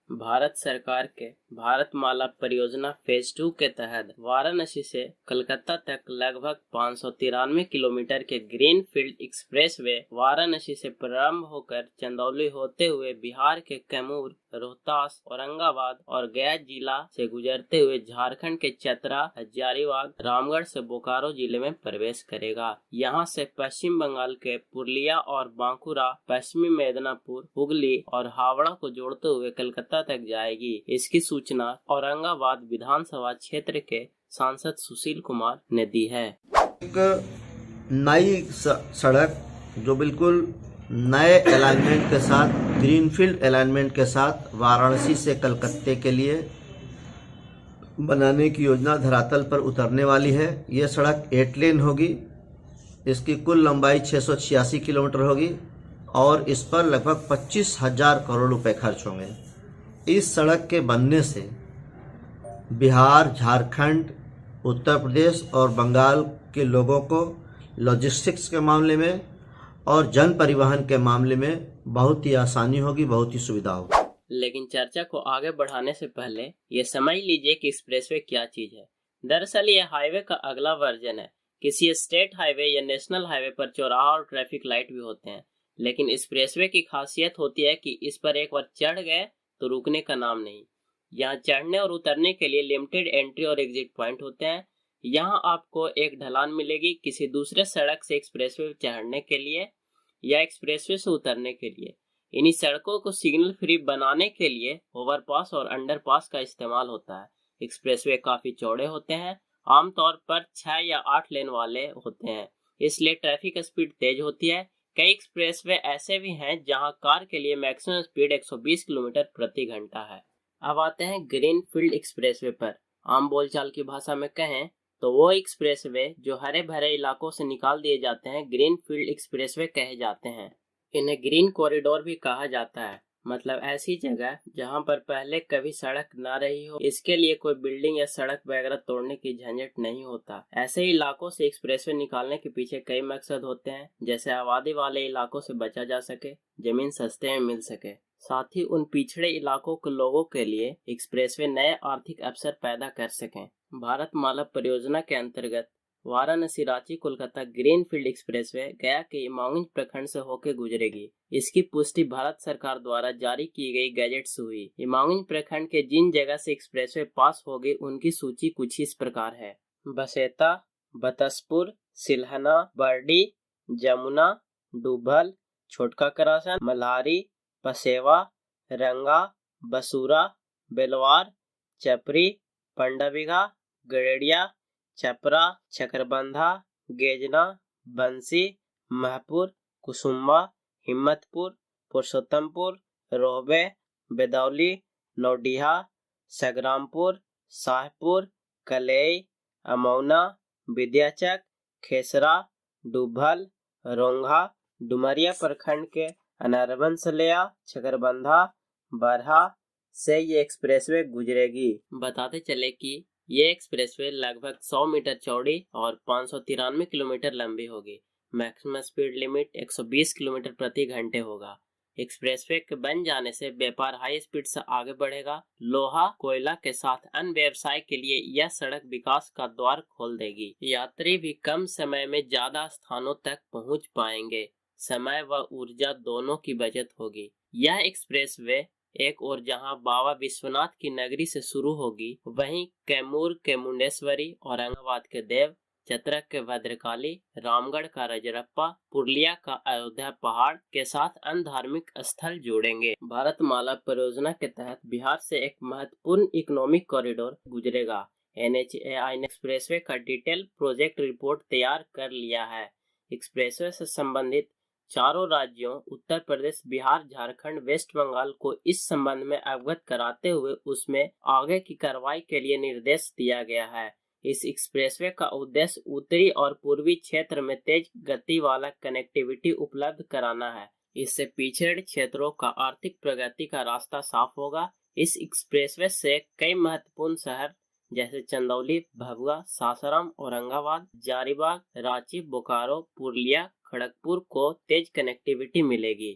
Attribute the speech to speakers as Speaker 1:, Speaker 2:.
Speaker 1: भारत सरकार के भारतमाला परियोजना फेज 2 के तहत वाराणसी से कलकत्ता तक लगभग 593 किलोमीटर के ग्रीन फील्ड एक्सप्रेसवे वाराणसी से प्रारंभ होकर चंदौली होते हुए बिहार के कैमूर, रोहतास, औरंगाबाद और गया जिला से गुजरते हुए झारखंड के चतरा, हजारीबाग, रामगढ़ से बोकारो जिले में प्रवेश करेगा। यहां से पश्चिम बंगाल के पुरुलिया और बांकुरा, पश्चिमी मेदिनीपुर, हुगली और हावड़ा को जोड़ते हुए कलकत्ता तक जाएगी। इसकी सूचना औरंगाबाद विधानसभा क्षेत्र के सांसद सुशील कुमार ने दी है।
Speaker 2: एक नई सड़क जो बिल्कुल नए अलाइनमेंट के साथ, ग्रीनफील्ड अलाइनमेंट के साथ वाराणसी से कलकत्ते के लिए बनाने की योजना धरातल पर उतरने वाली है। ये सड़क 8 लेन होगी। इसकी कुल लंबाई 686 किलोमीटर होगी और इस पर लगभग 25,000 करोड़ रुपए खर्च होंगे। इस सड़क के बनने से बिहार, झारखंड, उत्तर प्रदेश और बंगाल के लोगों को लॉजिस्टिक्स के मामले में और जन परिवहन के मामले में बहुत ही आसानी होगी, बहुत ही सुविधा होगी।
Speaker 1: लेकिन चर्चा को आगे बढ़ाने से पहले ये समझ लीजिए कि एक्सप्रेसवे क्या चीज है। दरअसल ये हाईवे का अगला वर्जन है। किसी स्टेट हाईवे या नेशनल हाईवे पर चौराहा और ट्रैफिक लाइट भी होते हैं, लेकिन एक्सप्रेसवे की खासियत होती है कि इस पर एक बार चढ़ गए तो रुकने का नाम नहीं। यहाँ चढ़ने और उतरने के लिए लिमिटेड एंट्री और एग्जिट पॉइंट होते हैं। यहाँ आपको एक ढलान मिलेगी किसी दूसरे सड़क से एक्सप्रेसवे चढ़ने के लिए या एक्सप्रेसवे से उतरने के लिए। इन्हीं सड़कों को सिग्नल फ्री बनाने के लिए ओवरपास और अंडरपास का इस्तेमाल होता है। एक्सप्रेसवे काफी चौड़े होते हैं, आमतौर पर 6 या 8 लेन वाले होते हैं, इसलिए ट्रैफिक स्पीड तेज होती है। कई एक्सप्रेसवे ऐसे भी हैं जहां कार के लिए मैक्सिमम स्पीड 120 किलोमीटर प्रति घंटा है। अब आते हैं ग्रीन फील्ड एक्सप्रेसवे पर। आम बोलचाल की भाषा में कहें तो वो एक्सप्रेसवे जो हरे भरे इलाकों से निकाल दिए जाते हैं ग्रीन फील्ड एक्सप्रेसवे कहे जाते हैं। इन्हें ग्रीन कॉरिडोर भी कहा जाता है, मतलब ऐसी जगह जहां पर पहले कभी सड़क ना रही हो। इसके लिए कोई बिल्डिंग या सड़क वगैरह तोड़ने की झंझट नहीं होता। ऐसे इलाकों से एक्सप्रेसवे निकालने के पीछे कई मकसद होते हैं, जैसे आबादी वाले इलाकों से बचा जा सके, जमीन सस्ते में मिल सके, साथ ही उन पिछड़े इलाकों के लोगों के लिए एक्सप्रेसवे नए आर्थिक अवसर पैदा कर सकें। भारतमाला परियोजना के अंतर्गत Varanasi, Ranchi, Kolkata green field expressway गया के इमामगंज प्रखंड से होकर गुजरेगी। इसकी पुष्टि भारत सरकार द्वारा जारी की गई गैजेट से हुई। इमामगंज प्रखंड के जिन जगह से एक्सप्रेसवे पास होगी उनकी सूची कुछ इस प्रकार है: बसेता, बतसपुर, सिलहना, बरडी, जमुना, डुभल, छोटका करासन, मल्हारी, पसेवा, रंगा, बसूरा, बेलवार, चपरी, पंडाबिघा, गड़ेड़िया, छपरा, चकरबंधा, गेजना, बंसी, महपुर, कुसुम्बा, हिम्मतपुर, पुरुषोत्तमपुर, रोहबे, बेदौली, नौडीहा, संग्रामपुर, शाहपुर, कलेई, अमौना, विद्याचक, खेसरा, डुभल, रोंघा, डुमरिया प्रखंड के अनरबन सलेया, चकरबंधा, बरहा से ये एक्सप्रेसवे गुजरेगी। बताते चले कि ये एक्सप्रेसवे लगभग 100 मीटर चौड़ी और 593 किलोमीटर लंबी होगी। मैक्सिमम स्पीड लिमिट 120 किलोमीटर प्रति घंटे होगा। एक्सप्रेसवे के बन जाने से व्यापार हाई स्पीड से आगे बढ़ेगा। लोहा, कोयला के साथ अन्य व्यवसाय के लिए यह सड़क विकास का द्वार खोल देगी। यात्री भी कम समय में ज्यादा स्थानों तक पहुंच पाएंगे। समय व ऊर्जा दोनों की बचत होगी। यह एक्सप्रेसवे एक और जहां बाबा विश्वनाथ की नगरी से शुरू होगी, वहीं कैमूर के मुंडेश्वरी, औरंगाबाद के देव, चतरा के भद्रकाली, रामगढ़ का रजरप्पा, पुरुलिया का अयोध्या पहाड़ के साथ अन्य धार्मिक स्थल जोड़ेंगे। भारतमाला परियोजना के तहत बिहार से एक महत्वपूर्ण इकोनॉमिक कॉरिडोर गुजरेगा। NHAI ने एक्सप्रेसवे का डिटेल प्रोजेक्ट रिपोर्ट तैयार कर लिया है। एक्सप्रेसवे से संबंधित चारों राज्यों उत्तर प्रदेश, बिहार, झारखंड, वेस्ट बंगाल को इस संबंध में अवगत कराते हुए उसमें आगे की कार्रवाई के लिए निर्देश दिया गया है। इस एक्सप्रेसवे का उद्देश्य उत्तरी और पूर्वी क्षेत्र में तेज गति वाला कनेक्टिविटी उपलब्ध कराना है। इससे पिछड़े क्षेत्रों का आर्थिक प्रगति का रास्ता साफ होगा। इस एक्सप्रेसवे से कई महत्वपूर्ण शहर जैसे चंदौली, भभुआ, सासाराम, औरंगाबाद, हजारीबाग, रांची, बोकारो, पुरुलिया, खड़गपुर को तेज कनेक्टिविटी मिलेगी।